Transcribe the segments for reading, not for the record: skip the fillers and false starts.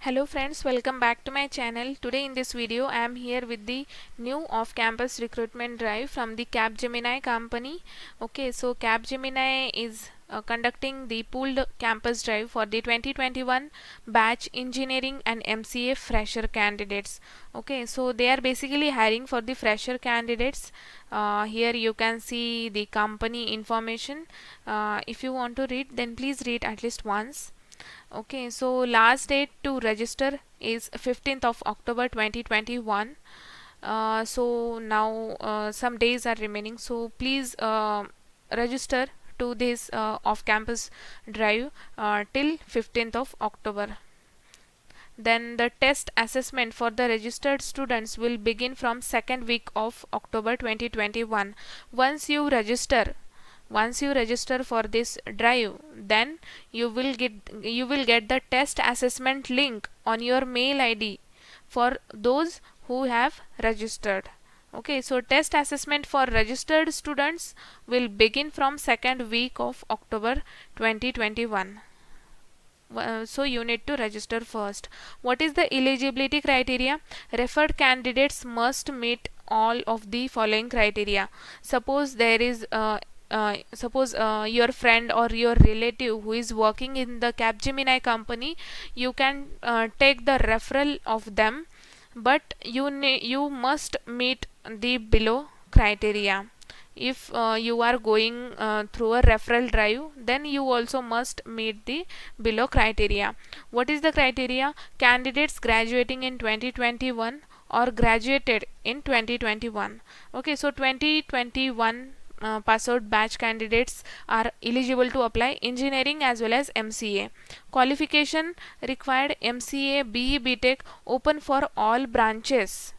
Hello friends, welcome back to my channel. Today in this video I am here with the new off-campus recruitment drive from the Capgemini company. Okay, so Capgemini is conducting the pooled campus drive for the 2021 batch engineering and MCA fresher candidates. Okay, so they are basically hiring for the fresher candidates. Here you can see the company information. If you want to read, then please read at least once. Okay, so last date to register is 15th of October 2021. So now some days are remaining, so please register to this off-campus drive till 15th of October. Then the test assessment for the registered students will begin from second week of October 2021. Once you register for this drive, then you will get the test assessment link on your mail ID for those who have registered. Okay, so test assessment for registered students will begin from second week of October 2021. So you need to register first. What is the eligibility criteria? Referred candidates must meet all of the following criteria. Suppose there is your friend or your relative who is working in the Capgemini company, you can take the referral of them, but you must meet the below criteria. If you are going through a referral drive, then you also must meet the below criteria. What is the criteria? Candidates graduating in 2021 or graduated in 2021. Okay, so 2021 pass out batch candidates are eligible to apply engineering as well as MCA. Qualification required: MCA, BE, BTech, open for all branches.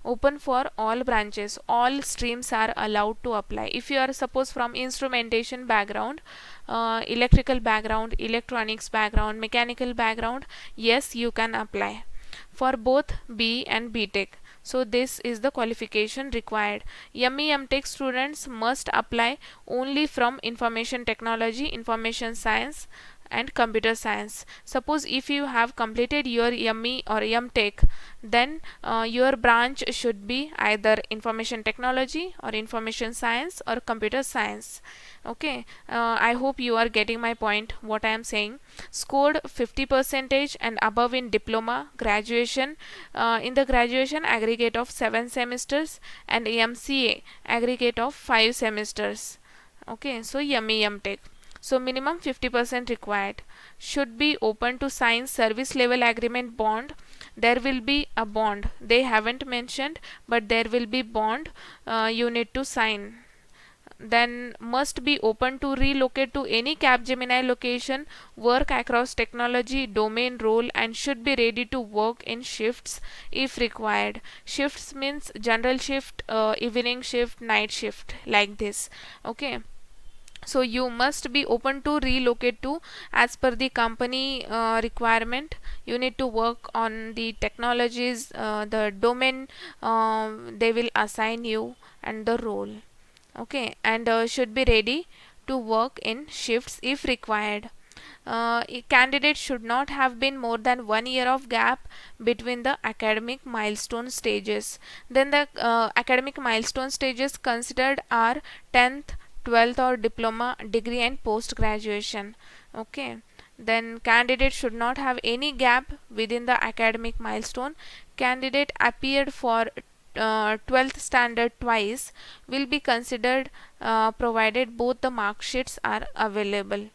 All streams are allowed to apply. If you are suppose from instrumentation background, electrical background, electronics background, mechanical background, yes, you can apply for both B and BTech. So this is the qualification required. ME/MTech students must apply only from information technology, information science and computer science. Suppose if you have completed your ME or MTech, then your branch should be either information technology or information science or computer science. Okay, I hope you are getting my point what I am saying. Scored 50% and above in diploma, graduation, in the graduation aggregate of 7 semesters, and MCA aggregate of 5 semesters. Okay, so ME/MTech. So minimum 50% required. Should be open to sign service level agreement bond. There will be a bond. They haven't mentioned, but there will be bond you need to sign. Then must be open to relocate to any Capgemini location, work across technology, domain, role, and should be ready to work in shifts if required. Shifts means general shift, evening shift, night shift, like this. Okay, so you must be open to relocate to as per the company requirement. You need to work on the technologies, the domain they will assign you, and the role. Okay, and should be ready to work in shifts if required. A candidate should not have been more than 1 year of gap between the academic milestone stages. Then the academic milestone stages considered are 10th, 12th or diploma, degree and post graduation. Okay, then candidate should not have any gap within the academic milestone. Candidate appeared for 12th standard twice will be considered, provided both the mark sheets are available.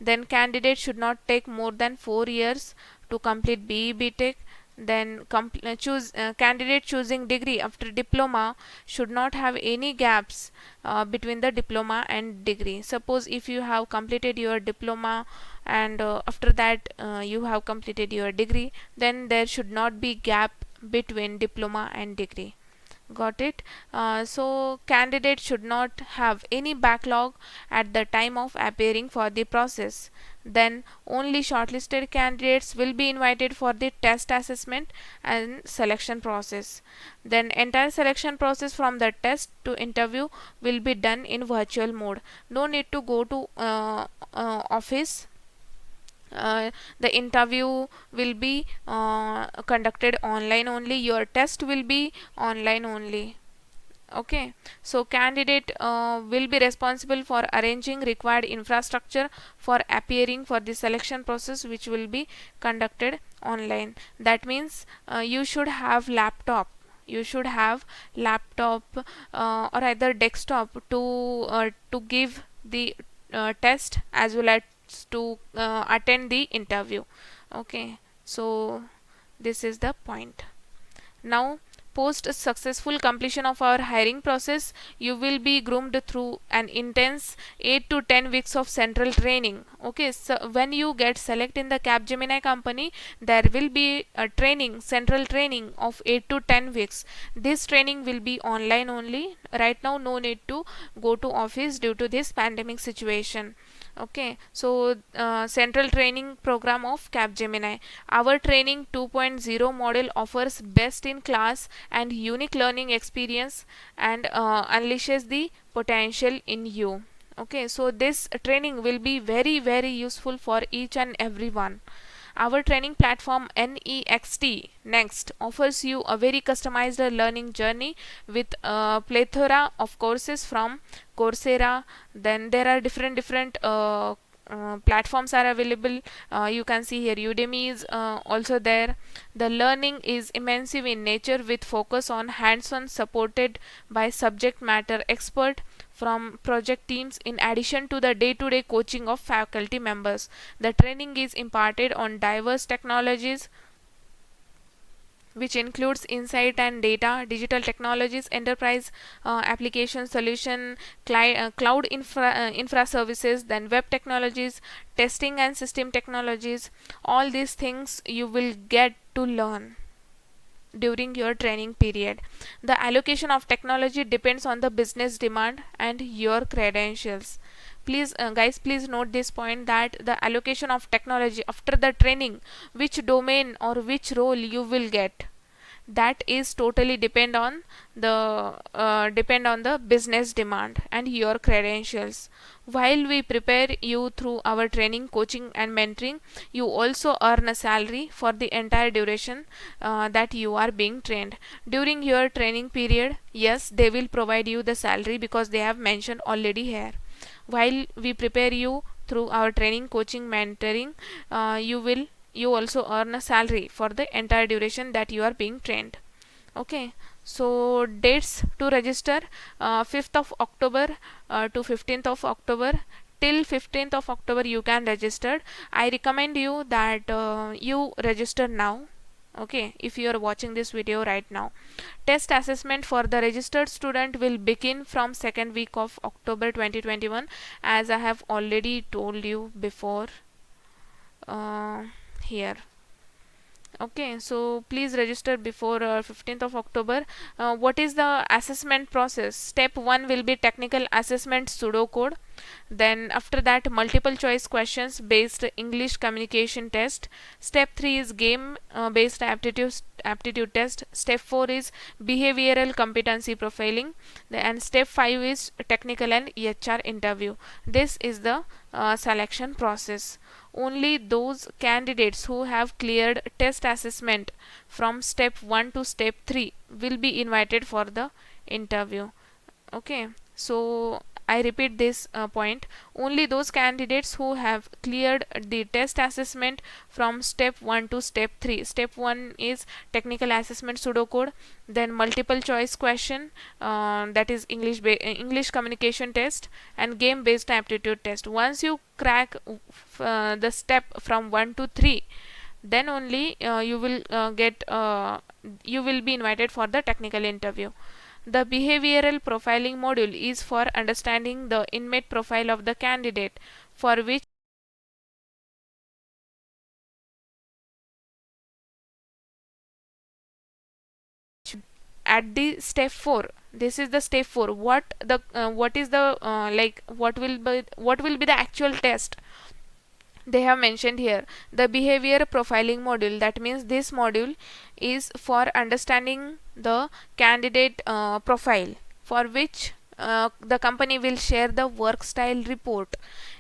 Then candidate should not take more than 4 years to complete BE BTech. Then candidate choosing degree after diploma should not have any gaps between the diploma and degree. Suppose if you have completed your diploma and after that you have completed your degree, then there should not be gap between diploma and degree. Got it? So candidate should not have any backlog at the time of appearing for the process. Then only shortlisted candidates will be invited for the test assessment and selection process. Then entire selection process from the test to interview will be done in virtual mode. No need to go to office. The interview will be conducted online only, your test will be online only. Okay, so candidate will be responsible for arranging required infrastructure for appearing for the selection process, which will be conducted online. That means you should have laptop, you should have laptop or either desktop to give the test as well as to attend the interview. Okay, so this is the point. Now, post successful completion of our hiring process, you will be groomed through an intense 8 to 10 weeks of central training. Okay, so when you get select in the Capgemini company, there will be a training, central training of 8 to 10 weeks. This training will be online only. Right now, no need to go to office due to this pandemic situation. Okay, so central training program of Capgemini. Our training 2.0 model offers best in class and unique learning experience and unleashes the potential in you. Okay, so this training will be very useful for each and everyone. Our training platform Next offers you a very customized learning journey with a plethora of courses from Coursera. Then there are different platforms are available. You can see here Udemy is also there. The learning is immense in nature with focus on hands-on supported by subject matter expert from project teams in addition to the day-to-day coaching of faculty members. The training is imparted on diverse technologies which includes insight and data, digital technologies, enterprise application solution, cloud infra services, then web technologies, testing and system technologies. All these things you will get to learn during your training period. The allocation of technology depends on the business demand and your credentials. Please guys, please note this point, that the allocation of technology after the training, which domain or which role you will get, that is totally depend on the business demand and your credentials. While we prepare you through our training, coaching and mentoring, you also earn a salary for the entire duration that you are being trained. During your training period, yes, they will provide you the salary because they have mentioned already here. While we prepare you through our training, coaching, mentoring, you also earn a salary for the entire duration that you are being trained. Okay, so dates to register: 5th of October to 15th of October. Till 15th of October you can register. I recommend you that you register now. Okay, if you are watching this video right now. Test assessment for the registered student will begin from second week of October 2021, as I have already told you before here. Okay, so please register before 15th of October. What is the assessment process? Step 1 will be technical assessment pseudocode. Then after that, multiple choice questions based English communication test. Step 3 is game based aptitude test. Step 4 is behavioral competency profiling. And step 5 is technical and HR interview. This is the selection process. Only those candidates who have cleared test assessment from step 1 to step 3 will be invited for the interview. Okay, so I repeat this point. Only those candidates who have cleared the test assessment from step 1 to step 3. Step 1 is technical assessment pseudocode, then multiple choice question, that is English communication test, and game based aptitude test. Once you crack the step from 1 to 3, then only you will be invited for the technical interview. The behavioral profiling module is for understanding the inmate profile of the candidate, for which at the step 4, this is the step 4, what is the what will be the actual test. They have mentioned here the behavior profiling module. That means this module is for understanding the candidate profile, for which the company will share the work style report.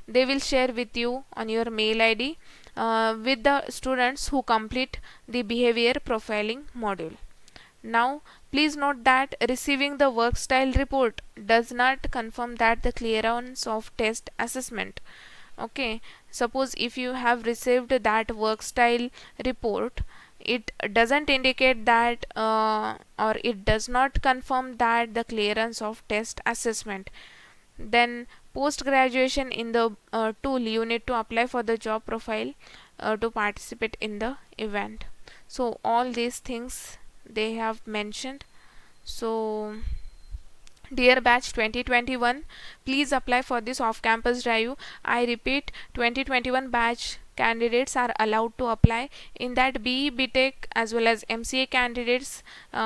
They will share with you on your mail ID. with the students who complete the behavior profiling module. Now, please note that receiving the work style report does not confirm that the clearance of test assessment. Okay, suppose if you have received that work style report, it doesn't indicate that or it does not confirm that the clearance of test assessment. Then post graduation in the tool, you need to apply for the job profile to participate in the event. So all these things they have mentioned. So dear batch 2021, please apply for this off campus drive. I repeat, 2021 batch candidates are allowed to apply. In that BE BTech as well as MCA candidates,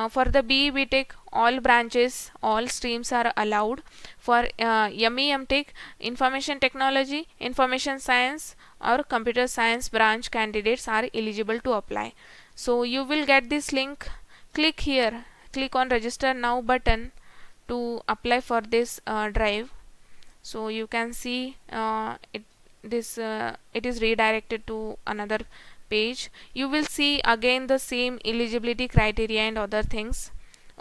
for the BE BTech all branches, all streams are allowed. For ME MTech, information technology, information science or computer science branch candidates are eligible to apply. So you will get this link. Click here, click on register now button to apply for this drive. So you can see it is redirected to another page. You will see again the same eligibility criteria and other things.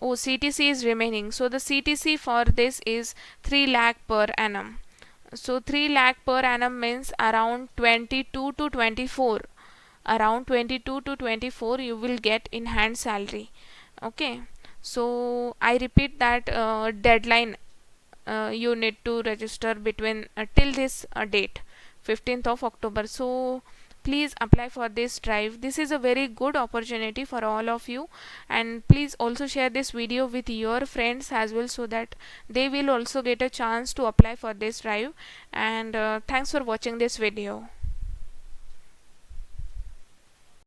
Oh, CTC is remaining. So the CTC for this is 3 lakh per annum. So 3 lakh per annum means around 22 to 24. Around 22 to 24 you will get in hand salary. Okay, so I repeat that deadline you need to register between till this date, 15th of October. So please apply for this drive. This is a very good opportunity for all of you, and please also share this video with your friends as well, so that they will also get a chance to apply for this drive. And thanks for watching this video.